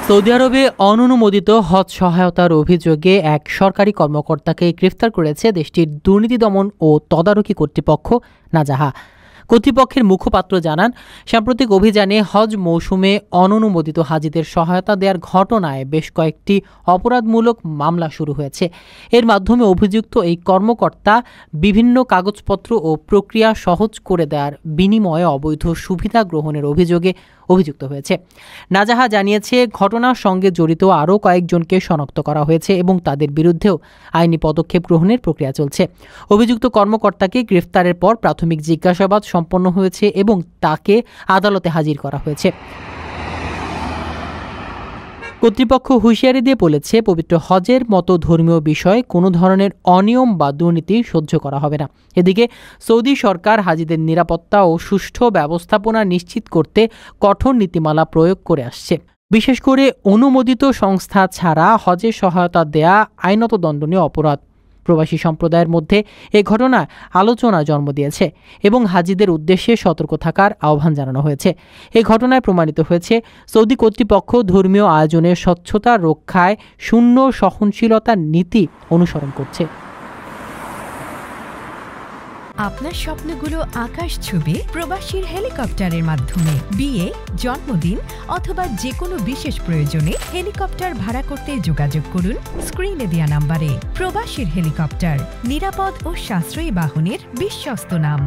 Saudi আরবে অননুমোদিত হজ সহায়তার অভিযোগে এক সরকারি কর্মকর্তাকে গ্রেফতার করেছে দেশটির দুর্নীতি দমন ও তদারকি কর্তৃপক্ষ নাজাহা। কর্তৃপক্ষের মুখপাত্র জানান, সাম্প্রতিক অভিযানে হজ মৌসুমে অননুমোদিত হাজিদের সহায়তা দেওয়ার ঘটনায় বেশ কয়েকটি অপরাধমূলক মামলা শুরু হয়েছে। এর মাধ্যমে অভিযুক্ত এই কর্মকর্তা বিভিন্ন কাগজপত্র ও প্রক্রিয়া সহজ করে দেওয়ার বিনিময়ে অবৈধ সুবিধা গ্রহণের অভিযোগে অভিযুক্ত হয়েছে। নাজাহা জানিয়েছে, ঘটনার সঙ্গে জড়িত আরও কয়েকজনকে শনাক্ত করা হয়েছে এবং তাদের বিরুদ্ধেও আইনি পদক্ষেপ গ্রহণের প্রক্রিয়া চলছে। অভিযুক্ত কর্মকর্তাকে গ্রেফতারের পর প্রাথমিক জিজ্ঞাসাবাদ সম্পন্ন হয়েছে এবং তাকে আদালতে হাজির করা হয়েছে। কর্তৃপক্ষ হুঁশিয়ারি দিয়ে বলেছে, পবিত্র হজের মতো ধর্মীয় বিষয়ে কোনো ধরনের অনিয়ম বা দুর্নীতি সহ্য করা হবে না। এদিকে সৌদি সরকার হাজিদের নিরাপত্তা ও সুষ্ঠু ব্যবস্থাপনা নিশ্চিত করতে কঠোর নীতিমালা প্রয়োগ করে আসছে। বিশেষ করে অনুমোদিত সংস্থা ছাড়া হজে সহায়তা দেয়া আইনত দণ্ডনীয় অপরাধ। প্রবাসী সম্প্রদায়ের মধ্যে এ ঘটনা আলোচনা জন্ম দিয়েছে এবং হাজিদের উদ্দেশ্যে সতর্ক থাকার আহ্বান জানানো হয়েছে। এ ঘটনায় প্রমাণিত হয়েছে, সৌদি কর্তৃপক্ষ ধর্মীয় আয়োজনের স্বচ্ছতা রক্ষায় শূন্য সহনশীলতার নীতি অনুসরণ করছে। আপনার স্বপ্নগুলো আকাশ ছবি প্রবাসীর হেলিকপ্টারের মাধ্যমে বিয়ে, জন্মদিন অথবা যে কোনো বিশেষ প্রয়োজনে হেলিকপ্টার ভাড়া করতে যোগাযোগ করুন স্ক্রিনে দেয়া নাম্বারে। প্রবাসীর হেলিকপ্টার, নিরাপদ ও সাশ্রয়ী বাহনের বিশ্বস্ত নাম।